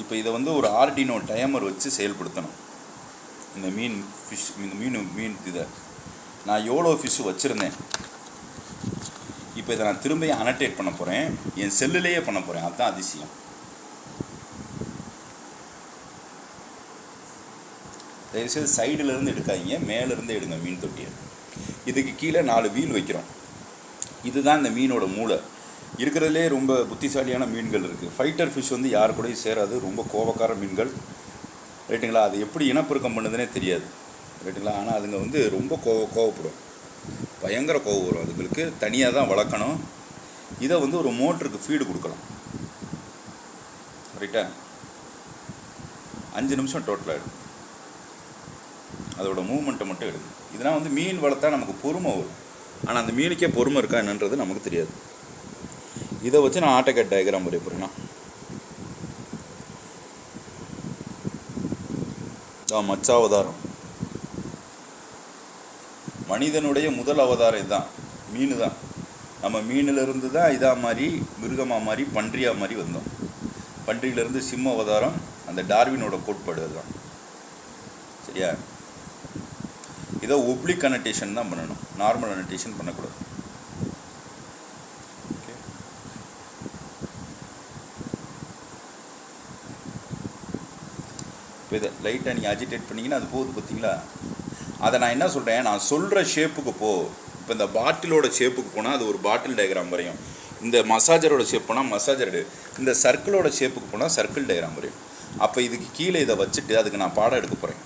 இப்போ இதை வந்து ஒரு ஆர்டினோ டைமர் வச்சு செயல்படுத்தணும். இந்த ஃபிஷ் இந்த மீன் இதை நான் எவ்வளோ ஃபிஷ் வச்சுருந்தேன், இப்போ இதை நான் திரும்ப அனடேட் பண்ண போகிறேன். என் செல்லுலேயே பண்ண போகிறேன். அதுதான் அதிசயம். தயவுசெய்து சைடிலேருந்து எடுக்காதீங்க, மேலேருந்து எடுங்க மீன் தொட்டியை. இதுக்கு கீழே 4 வீல் வைக்கிறோம். இதுதான் இந்த மீனோட மூளை. இருக்கிறதுலே ரொம்ப புத்திசாலியான மீன்கள் இருக்குது. ஃபைட்டர் ஃபிஷ் வந்து யார் கூடயும் சேராது, ரொம்ப கோபக்கார மீன்கள், ரைட்டுங்களா? அது எப்படி இனப்பெருக்கம் பண்ணுதுன்னே தெரியாது, ரைட்டுங்களா? ஆனால் அதுங்க வந்து ரொம்ப கோவப்படும், பயங்கர கோவம் வரும். அதுங்களுக்கு தனியாக தான் வளர்க்கணும். இதை வந்து ஒரு மோட்டருக்கு ஃபீடு கொடுக்கலாம், ரைட்டா? 5 நிமிஷம் டோட்டலாக எடுக்கும். அதோட மூவ்மெண்ட்டை மட்டும் எடுக்கும். இதனால் வந்து மீன் வளர்த்தா நமக்கு பொறுமை வரும். ஆனால் அந்த மீனுக்கே பொறுமை இருக்கா என்னன்றது நமக்கு தெரியாது. இதை வச்சு நான் ஆட்டோகேட் டயக்ராம் வரைய போகிறேன்னா, மச்சாவதாரம் மனிதனுடைய முதல் அவதாரம் இதுதான், மீன் தான். நம்ம மீனிலிருந்து தான் இதாக மாதிரி மிருகமாக மாதிரி பன்றியாக மாதிரி வந்தோம். பன்றியிலேருந்து சிம்ம அவதாரம், அந்த டார்வினோட கோட்பாடு அதுதான், சரியா? இதை ஒப்ளிக் அனடேஷன் தான் பண்ணணும், நார்மல் அனடேஷன் பண்ணக்கூடாது. ஓகே, இப்போ இதை லைட்டாக நீங்கள் அஜிடேட் பண்ணிங்கன்னா அது போகுது, பார்த்தீங்களா? அதை நான் என்ன சொல்கிறேன், நான் சொல்கிற ஷேப்புக்கு போ. இப்போ இந்த பாட்டிலோட ஷேப்புக்கு போனால் அது ஒரு பாட்டில் டயக்ராம் வரையும். இந்த மசாஜரோட ஷேப் போனால் மசாஜர், இந்த சர்க்கிளோட ஷேப்புக்கு போனால் சர்க்கிள் டயக்ராம் வரையும். அப்போ இதுக்கு கீழே இதை வச்சுட்டு அதுக்கு நான் பாடம் எடுக்க போகிறேன்,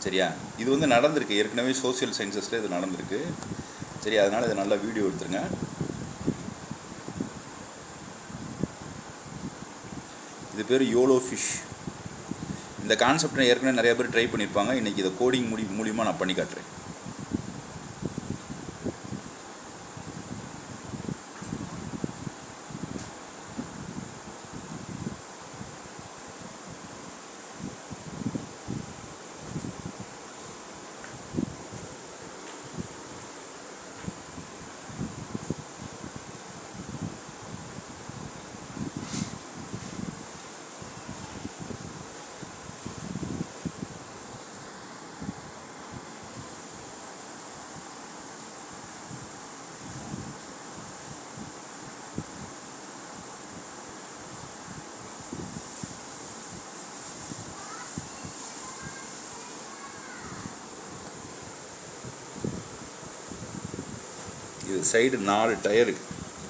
சரியா? இது வந்து நடந்திருக்கு ஏற்கனவே, சோசியல் சயின்சஸில் இது நடந்திருக்கு, சரியா? அதனால் இதை நல்லா வீடியோ எடுத்துருங்க. இது பேர் யோலோ ஃபிஷ். இந்த கான்செப்டை ஏற்கனவே நிறைய பேர் ட்ரை பண்ணியிருப்பாங்க. இன்றைக்கி இதை கோடிங் மூலிமா நான் பண்ணி காட்டுறேன். இது சைடு 4 டயரு,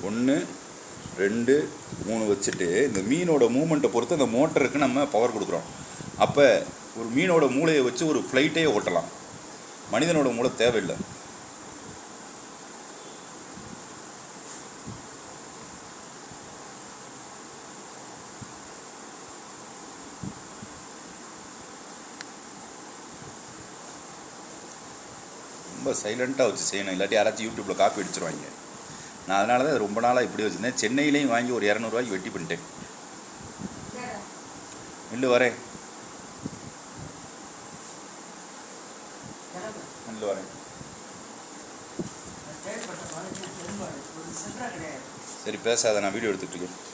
1 2 3 வச்சுட்டு இந்த மீனோட மூமெண்ட்டை பொறுத்து அந்த மோட்டருக்கு நம்ம பவர் கொடுக்குறோம். அப்போ ஒரு மீனோட மூளையை வச்சு ஒரு ஃப்ளைட்டே ஓட்டலாம். மனிதனோட மூளை தேவையில்லை. ரொம்ப சைலண்ட்டாக வச்சு செய்யணும், இல்லாட்டி யாராச்சும் யூடியூப்பில் காப்பி அடிச்சிருவாங்க. நான் அதனால தான் ரொம்ப நாளாக இப்படி வச்சுருந்தேன். சென்னையிலையும் வாங்கி ஒரு 200 ரூபாய்க்கு வெட்டி பண்ணிட்டேன். இல்லை வரேன், இல்லை வரேன். சரி பேசாத, நான் வீடியோ எடுத்துகிட்டு இருக்கேன்.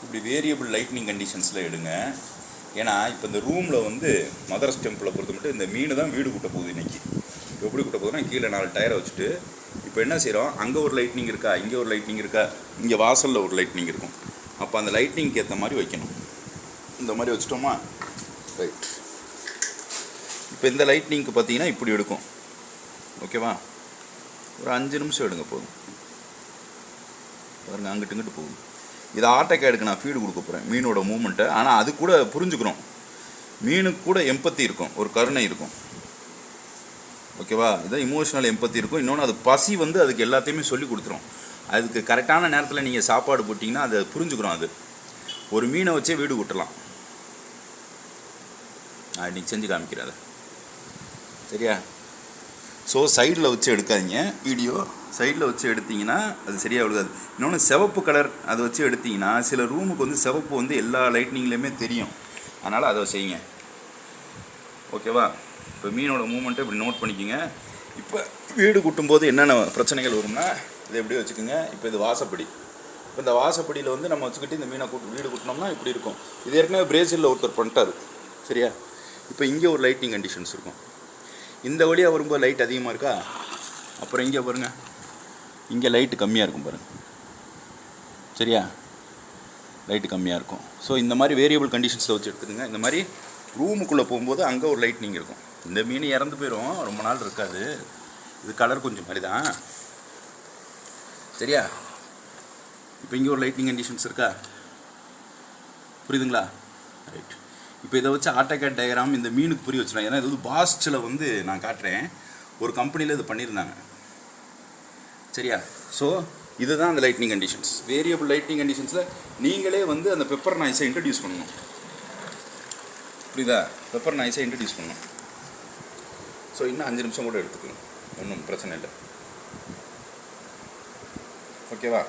இப்படி வேரியபிள் லைட்னிங் கண்டிஷன்ஸில் எடுங்க. ஏன்னா இப்போ இந்த ரூமில் வந்து மதர்ஸ் டெம்பிளை பொறுத்த மட்டும் இந்த மீன் தான் வீடு கூட்ட போகுது இன்றைக்கி. எப்படி கூட்ட போகுதுன்னா, கீழே 4 டயரை வச்சுட்டு இப்போ என்ன செய்கிறோம், அங்கே ஒரு லைட்னிங் இருக்கா, இங்கே ஒரு லைட்னிங் இருக்கா, இங்கே வாசலில் ஒரு லைட்னிங் இருக்கும். அப்போ அந்த லைட்னிங்க்கு ஏற்ற மாதிரி வைக்கணும். இந்த மாதிரி வச்சுட்டோமா, ரைட். இப்போ இந்த லைட்னிங்க்கு பார்த்தீங்கன்னா இப்படி எடுக்கும், ஓகேவா? ஒரு 5 நிமிஷம் எடுங்க போதும். பாருங்கள், அங்கிட்டு இங்கிட்டு போகுது. இதை ஆட்டோகேடுக்கு நான் ஃபீடு கொடுக்க போகிறேன், மீனோட மூமெண்ட்டை. ஆனால் அது கூட புரிஞ்சுக்கிறோம், மீனுக்கு கூட எம்பத்தி இருக்கும், ஒரு கருணை இருக்கும், ஓகேவா? இதான் இமோஷனல் எம்பத்தி இருக்கும். இன்னொன்று, அது பசி வந்து அதுக்கு எல்லாத்தையுமே சொல்லி கொடுத்துரும். அதுக்கு கரெக்டான நேரத்தில் நீங்கள் சாப்பாடு போட்டிங்கன்னா அதை புரிஞ்சுக்கிறோம். அது ஒரு மீனை வச்சே வீடு கூட்டலாம். நான் இன்றைக்கி செஞ்சு காமிக்கிறேன் அதை, சரியா? ஸோ சைடில் வச்சு எடுக்காதீங்க வீடியோ. சைடில் வச்சு எடுத்திங்கன்னா அது சரியாக விழுகாது. இன்னொன்று, சிவப்பு கலர் அதை வச்சு எடுத்திங்கன்னா சில ரூமுக்கு வந்து சிவப்பு வந்து எல்லா லைட்னிங்லேயுமே தெரியும். அதனால் அதை செய்யுங்க, ஓகேவா? இப்போ மீனோட மூமெண்ட்டை இப்படி நோட் பண்ணிக்கோங்க. இப்போ வீடு கூட்டும்போது என்னென்ன பிரச்சனைகள் வரும்னா, இதை எப்படி வச்சுக்கோங்க. இப்போ இது வாசப்படி. இப்போ இந்த வாசப்படியில் வந்து நம்ம வச்சுக்கிட்டு இந்த மீனை வீடு கூட்டினோம்னா இப்படி இருக்கும். இது ஏற்கனவே பிரேசிலில் ஒருத்தர் பண்ணிட்டார். சரியா? இப்போ இங்கே ஒரு லைட்டிங் கண்டிஷன்ஸ் இருக்கும். இந்த வழியாக வரும்போது லைட் அதிகமாக இருக்கா, அப்புறம் இங்கே பாருங்கள், இங்கே லைட்டு கம்மியாக இருக்கும் பாருங்கள். சரியா? லைட்டு கம்மியாக இருக்கும். ஸோ இந்த மாதிரி வேரியபிள் கண்டிஷன்ஸில் வச்சு எடுத்துக்கோங்க. இந்த மாதிரி ரூமுக்குள்ளே போகும்போது அங்கே ஒரு லைட்னிங் இருக்கும். இந்த மீன் இறந்து போயிடும், ரொம்ப நாள் இருக்காது. இது கலர் கொஞ்சம் மாதிரி தான். சரியா? இப்போ இங்கே ஒரு லைட்னிங் கண்டிஷன்ஸ் இருக்கா, புரியுதுங்களா? ரைட். இப்போ இதை வச்சு ஆட்டோகேட் டயக்ராம் இந்த மீனுக்கு புரிய வச்சுருவேன். ஏன்னா இது வந்து பாஸ்டில் வந்து நான் காட்டுறேன், ஒரு கம்பெனியில் இது பண்ணியிருந்தாங்க. சரியா? ஸோ இதுதான் அந்த லைட்னிங் கண்டிஷன்ஸ். வேரியபிள் லைட்னிங் கண்டிஷன்ஸில் நீங்களே வந்து அந்த பெப்பர் நாய்ஸை இன்ட்ரடியூஸ் பண்ணணும். புரியுதா? பெப்பர் நாய்ஸை இன்ட்ரடியூஸ் பண்ணணும். ஸோ இன்னும் 5 நிமிஷம் கூட எடுத்துக்கணும், ஒன்றும் பிரச்சனை இல்லை. ஓகேவா?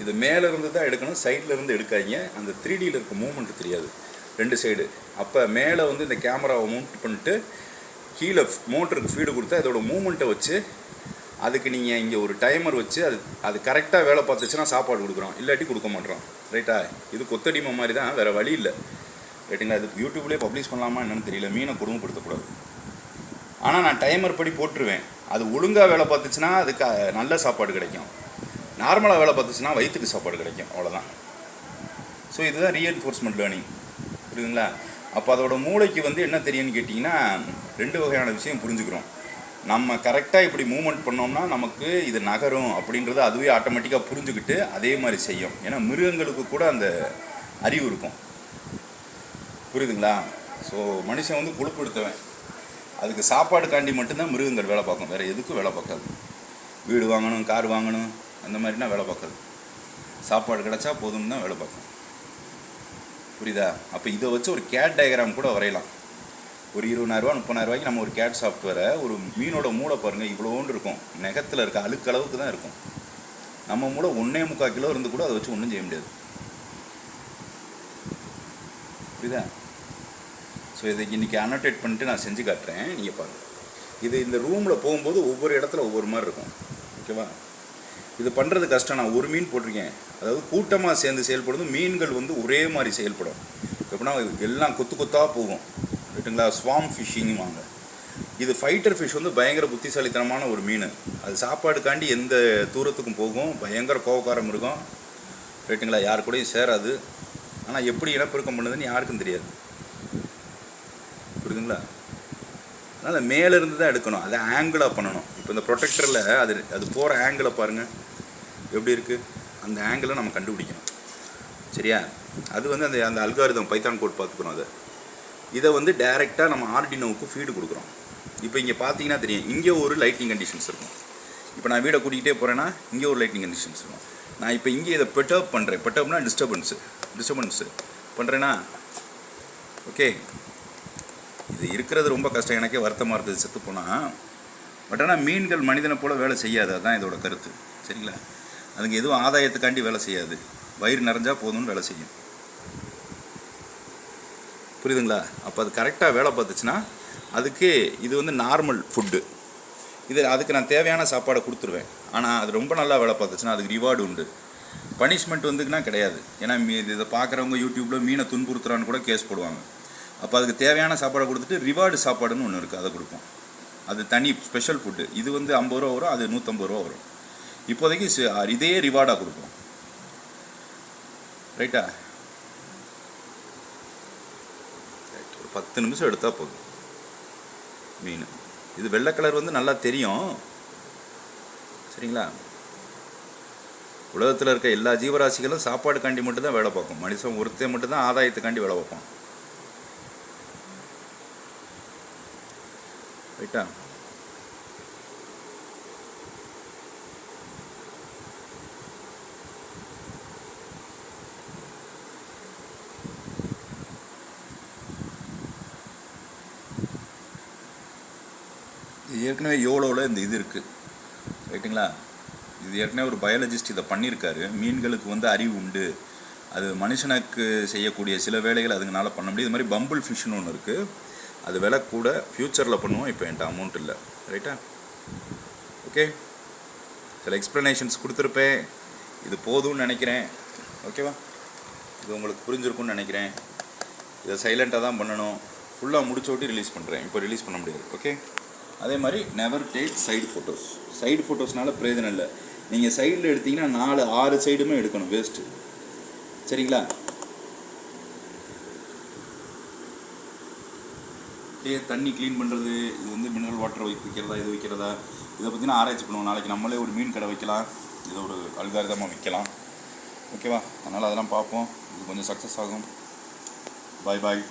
இது மேலே இருந்து தான் எடுக்கணும், சைடில் இருந்து எடுக்காதீங்க. அந்த 3Dயில் இருக்க மூவ்மெண்ட் தெரியாது 2 சைடு. அப்போ மேலே வந்து இந்த கேமராவை மவுண்ட் பண்ணிட்டு கீழே மோட்டருக்கு ஃபீடு கொடுத்தா இதோட மூமெண்ட்டை வச்சு அதுக்கு நீங்கள் இங்கே ஒரு டைமர் வச்சு அது கரெக்டாக வேலை பார்த்துச்சுன்னா சாப்பாடு கொடுக்குறோம், இல்லாட்டி கொடுக்க மாட்டோம். ரைட்டா? இது கொத்தடிமை மாதிரி தான், வேறு வழி இல்லை. ரைட்டுங்களா? இது யூடியூப்லேயே பப்ளிஷ் பண்ணலாமா என்னன்னு தெரியல, மீனை கொடுமைப்படுத்தக்கூடாது. ஆனால் நான் டைமர் படி போட்டுருவேன். அது ஒழுங்காக வேலை பார்த்துச்சுன்னா அதுக்கு நல்ல சாப்பாடு கிடைக்கும், நார்மலாக வேலை பார்த்துச்சுன்னா வயிற்றுக்கு சாப்பாடு கிடைக்கும், அவ்வளோதான். ஸோ இதுதான் ரீஎன்ஃபோர்ஸ்மெண்ட் லேர்னிங். புரியுதுங்களா? அப்போ அதோட மூளைக்கு வந்து என்ன தெரியும்னு கேட்டிங்கன்னா 2 வகையான விஷயம் புரிஞ்சுக்கிறோம். நம்ம கரெக்டாக இப்படி மூவ்மெண்ட் பண்ணோம்னா நமக்கு இது நகரும் அப்படின்றது அதுவே ஆட்டோமேட்டிக்காக புரிஞ்சுக்கிட்டு அதே மாதிரி செய்யும். ஏன்னா மிருகங்களுக்கு கூட அந்த அறிவு இருக்கும். புரியுதுங்களா? ஸோ மனுஷன் வந்து கொழுப்படுத்தவன், அதுக்கு சாப்பாடுக்காண்டி மட்டும்தான் மிருகங்கள் வேலை பார்க்கும், வேறு எதுக்கும் வேலை பார்க்காது. வீடு வாங்கணும், கார் வாங்கணும், அந்த மாதிரினா வேலை பார்க்காது. சாப்பாடு கிடச்சா போதும்னு தான் வேலை பார்க்கும். புரியுதா? அப்போ இதை வச்சு ஒரு கேட் டயக்ராம் கூட வரையலாம். ஒரு 20,000 30,000 நம்ம ஒரு கேட் சாஃப்ட்வேரை, ஒரு மீனோட மூளை பாருங்கள் இவ்வளோன்னு இருக்கும், நெகத்தில் இருக்க அழுக்களவுக்கு தான் இருக்கும். நம்ம மூளை 1.25 கிலோ இருந்து கூட அதை வச்சு ஒன்றும் செய்ய முடியாது. புரியுதா? ஸோ இதை இன்றைக்கி அனோட்டேட் பண்ணிட்டு நான் செஞ்சு காட்டுறேன், நீங்கள் பாருங்கள். இது இந்த ரூமில் போகும்போது ஒவ்வொரு இடத்துல ஒவ்வொரு மாதிரி இருக்கும். ஓகேவா? இது பண்ணுறது கஷ்டம். நான் ஒரு மீன் போட்டிருக்கேன், அதாவது கூட்டமாக சேர்ந்து செயல்படுது. மீன்கள் வந்து ஒரே மாதிரி செயல்படும். எப்படின்னா எல்லாம் கொத்து கொத்தாக போகும். ரைட்டுங்களா? ஸ்வாம் ஃபிஷ்ஷிங் வாங்க. இது ஃபைட்டர் ஃபிஷ் வந்து பயங்கர புத்திசாலித்தனமான ஒரு மீன். அது சாப்பாடுக்காண்டி எந்த தூரத்துக்கும் போகும், பயங்கர கோவக்காரம் இருக்கும். ரைட்டுங்களா? யாரு கூடயும் சேராது. ஆனால் எப்படி இனப்பெருக்கம் பண்ணுதுன்னு யாருக்கும் தெரியாது. புரியுதுங்களா? அதனால் மேலேருந்து தான் எடுக்கணும், அதை ஆங்கிளாக பண்ணணும். இப்போ இந்த ப்ரொடெக்டரில் அது போகிற ஆங்கிளை பாருங்கள் எப்படி இருக்குது, அந்த ஆங்கிளை நம்ம கண்டுபிடிக்கணும். சரியா? அது வந்து அந்த அல்காரிதம் பைத்தான் கோட் பார்த்துக்கணும். இதை வந்து டைரெக்டாக நம்ம ஆர்டினோவுக்கு ஃபீடு கொடுக்குறோம். இப்போ இங்கே பார்த்தீங்கன்னா தெரியும், இங்கே ஒரு லைட்டிங் கண்டிஷன்ஸ் இருக்கும். இப்போ நான் வீடை கூட்டிகிட்டே போகிறேன்னா இங்கே ஒரு லைட்டிங் கண்டிஷன்ஸ் இருக்கும். நான் இப்போ இங்கே இதை பெட்டப் பண்ணுறேன். பெட்டப்னா டிஸ்டர்பன்ஸு பண்ணுறேன்னா ஓகே. இது இருக்கிறது ரொம்ப கஷ்டம், எனக்கே வருத்தமாக இருக்குது செத்து போனால். பட் ஆனால் மீன்கள் மனிதனை போல் வேலை செய்யாது, அதுதான் இதோட கருத்து. சரிங்களா? அதுக்கு எதுவும் ஆதாயத்துக்காண்டி வேலை செய்யாது, வயிறு நிறைஞ்சால் போதும்னு வேலை செய்யும். புரியுதுங்களா? அப்போ அது கரெக்டாக வேலை பார்த்துச்சுன்னா அதுக்கு இது வந்து நார்மல் ஃபுட்டு. அதுக்கு நான் தேவையான சாப்பாடை கொடுத்துருவேன். ஆனால் அது ரொம்ப நல்லா வேலை பார்த்துச்சுன்னா அதுக்கு ரிவார்டு உண்டு. பனிஷ்மெண்ட் வந்துக்குன்னா கிடையாது. ஏன்னா இதை பார்க்குறவங்க யூடியூப்பில் மீனை துன்புறுத்துறான்னு கூட கேஸ் போடுவாங்க. அப்போ அதுக்கு தேவையான சாப்பாடை கொடுத்துட்டு ரிவார்டு சாப்பாடுன்னு ஒன்று இருக்குது, அதை கொடுப்போம். அது தனி ஸ்பெஷல் ஃபுட்டு. இது வந்து 50 ரூபா வரும், அது 150 ரூபா வரும். இப்போதைக்கு இதே ரிவார்டாக கொடுப்போம். ரைட்டா? ஒரு 10 நிமிஷம் எடுத்தால் போதும் மீன். இது வெள்ளை கலர் வந்து நல்லா தெரியும். சரிங்களா? உலகத்தில் இருக்க எல்லா ஜீவராசிகளும் சாப்பாடுக்காண்டி மட்டும்தான் வேலை பார்க்கும். மனுஷன் ஒருத்தர் மட்டும்தான் ஆதாயத்துக்காண்டி வேலை பார்ப்போம். ரைட்டா? ஏற்கனவே யோலோவில் இந்த இது இருக்குது. ரைட்டுங்களா? இது ஏற்கனவே ஒரு பயாலஜிஸ்ட் இதை பண்ணியிருக்காரு. மீன்களுக்கு வந்து அறிவு உண்டு, அது மனுஷனுக்கு செய்யக்கூடிய சில வேலைகள் அதுங்களால பண்ண முடியும். இது மாதிரி பம்பிள் ஃபிஷ்னு ஒன்று இருக்குது, அது விலை கூட, ஃப்யூச்சரில் பண்ணுவோம். இப்போ என்கிட்ட அமௌண்ட் இல்லை. ரைட்டா? ஓகே, சில எக்ஸ்ப்ளனேஷன்ஸ் கொடுத்துருப்பேன். இது போதும்னு நினைக்கிறேன். ஓகேவா? இது உங்களுக்கு புரிஞ்சிருக்கும்னு நினைக்கிறேன். இதை சைலண்ட்டாக தான் பண்ணணும். ஃபுல்லாக முடிச்ச ஓட்டி ரிலீஸ் பண்ணுறேன். இப்போ ரிலீஸ் பண்ண முடியாது. ஓகே, அதே மாதிரி never take side photos. Side ஃபோட்டோஸ்னால பிரயோஜனம் இல்லை. நீங்கள் சைடில் எடுத்திங்கன்னா 4-6 சைடுமே எடுக்கணும், வேஸ்ட்டு. சரிங்களா? தண்ணி க்ளீன் பண்ணுறது, இது வந்து மினரல் வாட்டர் வைக்கிறதா, இது வைக்கிறதா, இதை பற்றி நான் ஆராய்ச்சி பண்ணுவோம். நாளைக்கு நம்மளே ஒரு மீன் கடை வைக்கலாம், இதை ஒரு அல்காரிதமாக விற்கலாம். ஓகேவா? அதனால் அதெல்லாம் பார்ப்போம். இது கொஞ்சம் சக்ஸஸ் ஆகும். பாய் பாய்.